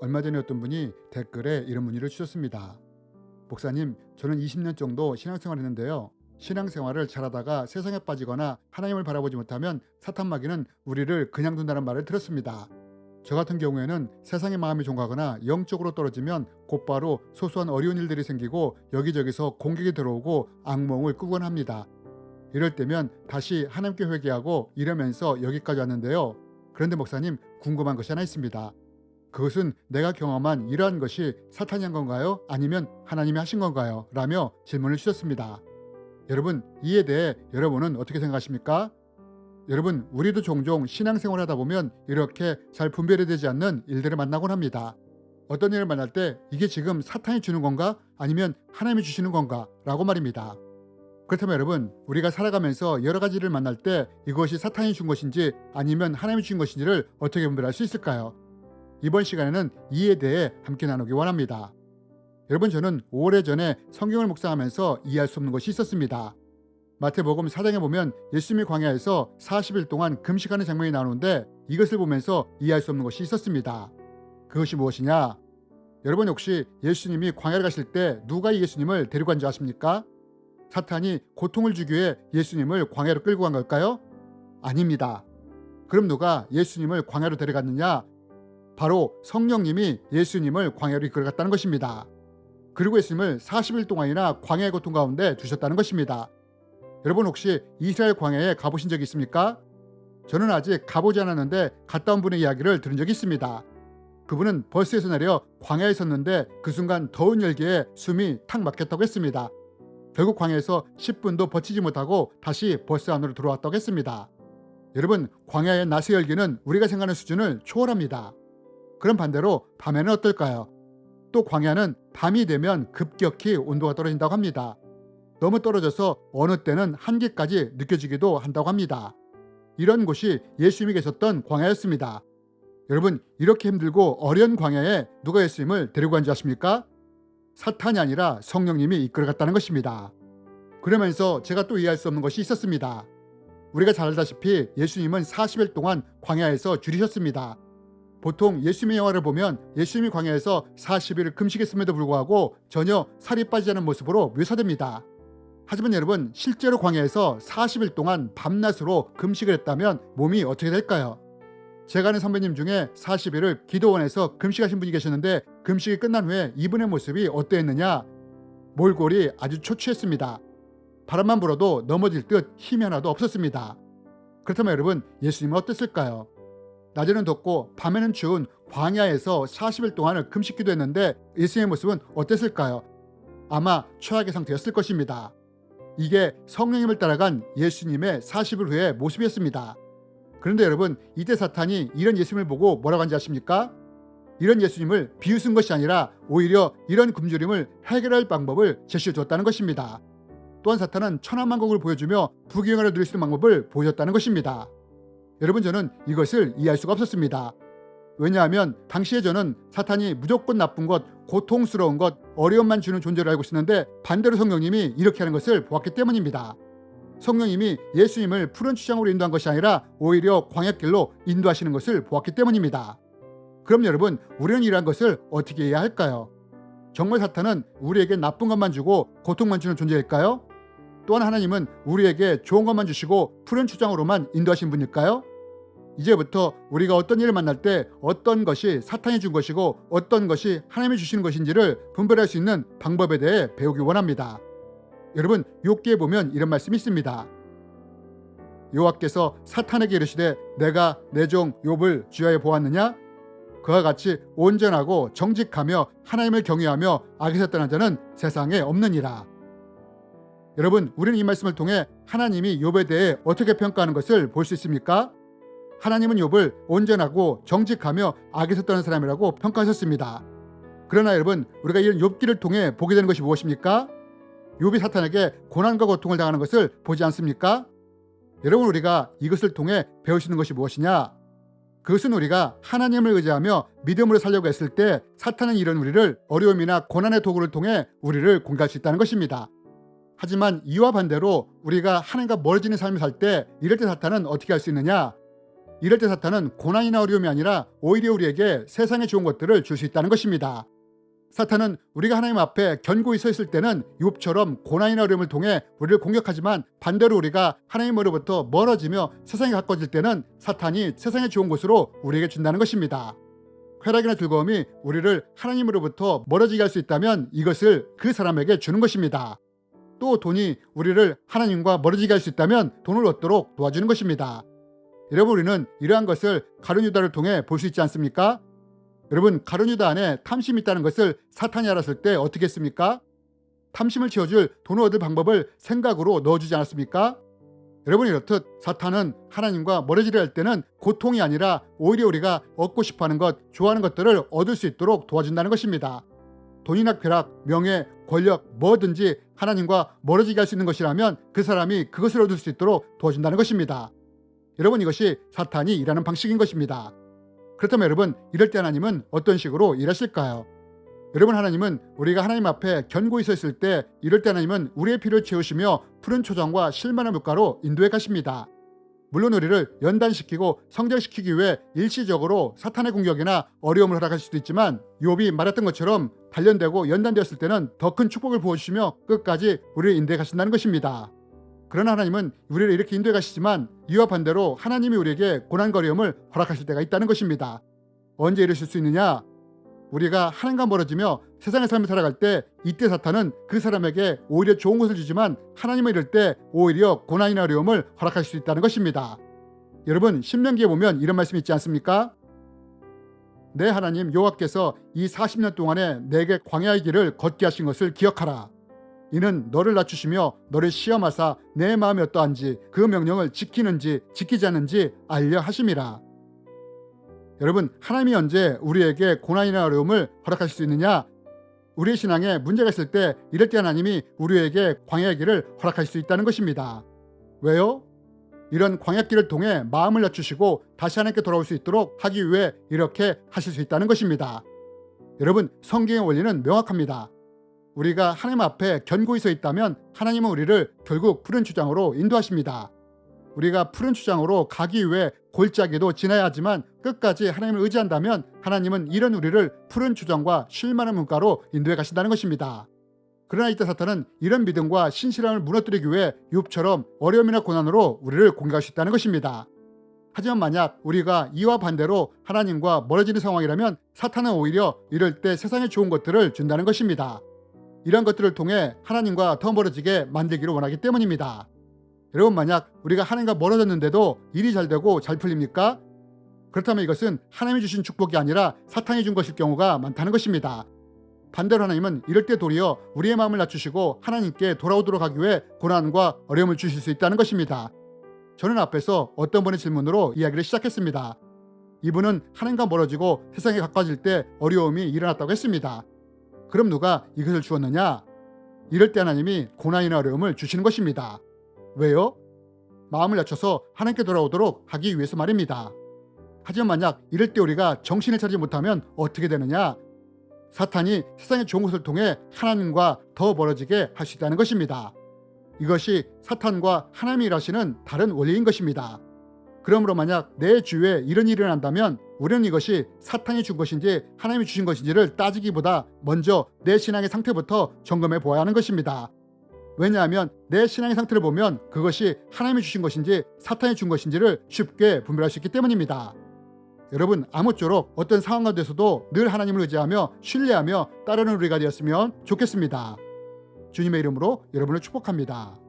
얼마 전에 어떤 분이 댓글에 이런 문의를 주셨습니다. 목사님, 저는 20년 정도 신앙생활을 했는데요. 신앙생활을 잘하다가 세상에 빠지거나 하나님을 바라보지 못하면 사탄 마귀는 우리를 그냥 둔다는 말을 들었습니다. 저 같은 경우에는 세상의 마음이 종가거나 영적으로 떨어지면 곧바로 소소한 어려운 일들이 생기고 여기저기서 공격이 들어오고 악몽을 꾸곤 합니다. 이럴 때면 다시 하나님께 회개하고 이러면서 여기까지 왔는데요. 그런데 목사님, 궁금한 것이 하나 있습니다. 그것은 내가 경험한 이러한 것이 사탄이 한 건가요? 아니면 하나님이 하신 건가요? 라며 질문을 주셨습니다. 여러분, 이에 대해 여러분은 어떻게 생각하십니까? 여러분, 우리도 종종 신앙생활을 하다 보면 이렇게 잘 분별이 되지 않는 일들을 만나곤 합니다. 어떤 일을 만날 때 이게 지금 사탄이 주는 건가? 아니면 하나님이 주시는 건가? 라고 말입니다. 그렇다면 여러분, 우리가 살아가면서 여러 가지 일을 만날 때 이것이 사탄이 준 것인지 아니면 하나님이 준 것인지를 어떻게 분별할 수 있을까요? 이번 시간에는 이에 대해 함께 나누기 원합니다. 여러분, 저는 오래전에 성경을 묵상하면서 이해할 수 없는 것이 있었습니다. 마태복음 4장에 보면 예수님이 광야에서 40일 동안 금식하는 장면이 나오는데 이것을 보면서 이해할 수 없는 것이 있었습니다. 그것이 무엇이냐? 여러분, 혹시 예수님이 광야를 가실 때 누가 예수님을 데리고 간 줄 아십니까? 사탄이 고통을 주기 위해 예수님을 광야로 끌고 간 걸까요? 아닙니다. 그럼 누가 예수님을 광야로 데려갔느냐? 바로 성령님이 예수님을 광야로 이끌어갔다는 것입니다. 그리고 예수님을 40일 동안이나 광야의 고통 가운데 두셨다는 것입니다. 여러분, 혹시 이스라엘 광야에 가보신 적이 있습니까? 저는 아직 가보지 않았는데 갔다 온 분의 이야기를 들은 적이 있습니다. 그분은 버스에서 내려 광야에 섰는데 그 순간 더운 열기에 숨이 탁 막혔다고 했습니다. 결국 광야에서 10분도 버티지 못하고 다시 버스 안으로 들어왔다고 했습니다. 여러분, 광야의 낮의 열기는 우리가 생각하는 수준을 초월합니다. 그럼 반대로 밤에는 어떨까요? 또 광야는 밤이 되면 급격히 온도가 떨어진다고 합니다. 너무 떨어져서 어느 때는 한기까지 느껴지기도 한다고 합니다. 이런 곳이 예수님이 계셨던 광야였습니다. 여러분, 이렇게 힘들고 어려운 광야에 누가 예수님을 데리고 간 줄 아십니까? 사탄이 아니라 성령님이 이끌어갔다는 것입니다. 그러면서 제가 또 이해할 수 없는 것이 있었습니다. 우리가 잘 알다시피 예수님은 40일 동안 광야에서 줄이셨습니다. 보통 예수님의 영화를 보면 예수님이 광야에서 40일을 금식했음에도 불구하고 전혀 살이 빠지지 않은 모습으로 묘사됩니다. 하지만 여러분, 실제로 광야에서 40일 동안 밤낮으로 금식을 했다면 몸이 어떻게 될까요? 제가 아는 선배님 중에 40일을 기도원에서 금식하신 분이 계셨는데 금식이 끝난 후에 이분의 모습이 어떠했느냐? 몰골이 아주 초췌했습니다. 바람만 불어도 넘어질 듯 힘이 하나도 없었습니다. 그렇다면 여러분, 예수님은 어땠을까요? 낮에는 덥고 밤에는 추운 광야에서 40일 동안을 금식 기도했는데 예수님의 모습은 어땠을까요? 아마 최악의 상태였을 것입니다. 이게 성령님을 따라간 예수님의 40일 후의 모습이었습니다. 그런데 여러분, 이때 사탄이 이런 예수님을 보고 뭐라고 한지 아십니까? 이런 예수님을 비웃은 것이 아니라 오히려 이런 굶주림을 해결할 방법을 제시해 줬다는 것입니다. 또한 사탄은 천하만국을 보여주며 부귀영화를 누릴 수 있는 방법을 보여줬다는 것입니다. 여러분, 저는 이것을 이해할 수가 없었습니다. 왜냐하면 당시에 저는 사탄이 무조건 나쁜 것, 고통스러운 것, 어려움만 주는 존재를 알고 있었는데 반대로 성령님이 이렇게 하는 것을 보았기 때문입니다. 성령님이 예수님을 푸른 추장으로 인도한 것이 아니라 오히려 광야길로 인도하시는 것을 보았기 때문입니다. 그럼 여러분, 우리는 이러한 것을 어떻게 해야 할까요? 정말 사탄은 우리에게 나쁜 것만 주고 고통만 주는 존재일까요? 또한 하나님은 우리에게 좋은 것만 주시고 푸른 추장으로만 인도하신 분일까요? 이제부터 우리가 어떤 일을 만날 때 어떤 것이 사탄이 준 것이고 어떤 것이 하나님이 주시는 것인지를 분별할 수 있는 방법에 대해 배우기 원합니다. 여러분, 욥기에 보면 이런 말씀이 있습니다. 여호와께서 사탄에게 이르시되 내가 내 종 욥을 주야에 보았느냐? 그와 같이 온전하고 정직하며 하나님을 경외하며 악에서 떠난 자는 세상에 없느니라. 여러분, 우리는 이 말씀을 통해 하나님이 욥에 대해 어떻게 평가하는 것을 볼 수 있습니까? 하나님은 욥을 온전하고 정직하며 악에서 떠난 사람이라고 평가하셨습니다. 그러나 여러분, 우리가 이런 욥기를 통해 보게 되는 것이 무엇입니까? 욥이 사탄에게 고난과 고통을 당하는 것을 보지 않습니까? 여러분, 우리가 이것을 통해 배울 수 있는 것이 무엇이냐? 그것은 우리가 하나님을 의지하며 믿음으로 살려고 했을 때 사탄은 이런 우리를 어려움이나 고난의 도구를 통해 우리를 공격할 수 있다는 것입니다. 하지만 이와 반대로 우리가 하나님과 멀어지는 삶을 살 때 이럴 때 사탄은 어떻게 할 수 있느냐? 이럴 때 사탄은 고난이나 어려움이 아니라 오히려 우리에게 세상에 좋은 것들을 줄 수 있다는 것입니다. 사탄은 우리가 하나님 앞에 견고히 서 있을 때는 욥처럼 고난이나 어려움을 통해 우리를 공격하지만, 반대로 우리가 하나님으로부터 멀어지며 세상에 가까워질 때는 사탄이 세상에 좋은 곳으로 우리에게 준다는 것입니다. 쾌락이나 즐거움이 우리를 하나님으로부터 멀어지게 할 수 있다면 이것을 그 사람에게 주는 것입니다. 또 돈이 우리를 하나님과 멀어지게 할 수 있다면 돈을 얻도록 도와주는 것입니다. 여러분, 우리는 이러한 것을 가룟 유다를 통해 볼 수 있지 않습니까? 여러분, 가룟 유다 안에 탐심이 있다는 것을 사탄이 알았을 때 어떻게 했습니까? 탐심을 채워줄 돈을 얻을 방법을 생각으로 넣어주지 않았습니까? 여러분, 이렇듯 사탄은 하나님과 멀어지려 할 때는 고통이 아니라 오히려 우리가 얻고 싶어하는 것, 좋아하는 것들을 얻을 수 있도록 도와준다는 것입니다. 돈이나 쾌락, 명예, 권력, 뭐든지 하나님과 멀어지게 할 수 있는 것이라면 그 사람이 그것을 얻을 수 있도록 도와준다는 것입니다. 여러분, 이것이 사탄이 일하는 방식인 것입니다. 그렇다면 여러분, 이럴 때 하나님은 어떤 식으로 일하실까요? 여러분, 하나님은 우리가 하나님 앞에 견고히 서 있을 때, 이럴 때 하나님은 우리의 필요를 채우시며 푸른 초장과 실만한 물가로 인도해 가십니다. 물론 우리를 연단시키고 성장시키기 위해 일시적으로 사탄의 공격이나 어려움을 허락할 수도 있지만, 욥이 말했던 것처럼 단련되고 연단되었을 때는 더 큰 축복을 부어주시며 끝까지 우리를 인도해 가신다는 것입니다. 그러나 하나님은 우리를 이렇게 인도해 가시지만, 이와 반대로 하나님이 우리에게 고난과 어려움을 허락하실 때가 있다는 것입니다. 언제 이러실 수 있느냐? 우리가 하나님과 멀어지며 세상의 삶을 살아갈 때, 이때 사탄은 그 사람에게 오히려 좋은 것을 주지만 하나님은 이럴 때 오히려 고난이나 어려움을 허락하실 수 있다는 것입니다. 여러분, 신명기에 보면 이런 말씀이 있지 않습니까? 내 하나님 여호와께서 이 40년 동안에 내게 광야의 길을 걷게 하신 것을 기억하라. 이는 너를 낮추시며 너를 시험하사 내 마음이 어떠한지 그 명령을 지키는지 지키지 않는지 알려 하심이라. 여러분, 하나님이 언제 우리에게 고난이나 어려움을 허락하실 수 있느냐? 우리의 신앙에 문제가 있을 때, 이럴 때 하나님이 우리에게 광야의 길을 허락하실 수 있다는 것입니다. 왜요? 이런 광야길을 통해 마음을 낮추시고 다시 하나님께 돌아올 수 있도록 하기 위해 이렇게 하실 수 있다는 것입니다. 여러분, 성경의 원리는 명확합니다. 우리가 하나님 앞에 견고히 서 있다면 하나님은 우리를 결국 푸른 추장으로 인도하십니다. 우리가 푸른 추장으로 가기 위해 골짜기도 지나야 하지만 끝까지 하나님을 의지한다면 하나님은 이런 우리를 푸른 추장과 쉴만한 문가로 인도해 가신다는 것입니다. 그러나 이때 사탄은 이런 믿음과 신실함을 무너뜨리기 위해 욥처럼 어려움이나 고난으로 우리를 공격할 수 있다는 것입니다. 하지만 만약 우리가 이와 반대로 하나님과 멀어지는 상황이라면 사탄은 오히려 이럴 때 세상에 좋은 것들을 준다는 것입니다. 이런 것들을 통해 하나님과 더 멀어지게 만들기를 원하기 때문입니다. 여러분, 만약 우리가 하나님과 멀어졌는데도 일이 잘 되고 잘 풀립니까? 그렇다면 이것은 하나님이 주신 축복이 아니라 사탄이 준 것일 경우가 많다는 것입니다. 반대로 하나님은 이럴 때 도리어 우리의 마음을 낮추시고 하나님께 돌아오도록 하기 위해 고난과 어려움을 주실 수 있다는 것입니다. 저는 앞에서 어떤 분의 질문으로 이야기를 시작했습니다. 이분은 하나님과 멀어지고 세상에 가까워질 때 어려움이 일어났다고 했습니다. 그럼 누가 이것을 주었느냐? 이럴 때 하나님이 고난이나 어려움을 주시는 것입니다. 왜요? 마음을 낮춰서 하나님께 돌아오도록 하기 위해서 말입니다. 하지만 만약 이럴 때 우리가 정신을 차리지 못하면 어떻게 되느냐? 사탄이 세상의 좋은 것을 통해 하나님과 더 멀어지게 할 수 있다는 것입니다. 이것이 사탄과 하나님이 일하시는 다른 원리인 것입니다. 그러므로 만약 내 주위에 이런 일이 일어난다면 우리는 이것이 사탄이 준 것인지 하나님이 주신 것인지를 따지기보다 먼저 내 신앙의 상태부터 점검해 보아야 하는 것입니다. 왜냐하면 내 신앙의 상태를 보면 그것이 하나님이 주신 것인지 사탄이 준 것인지를 쉽게 분별할 수 있기 때문입니다. 여러분, 아무쪼록 어떤 상황 가운데서도 늘 하나님을 의지하며 신뢰하며 따르는 우리가 되었으면 좋겠습니다. 주님의 이름으로 여러분을 축복합니다.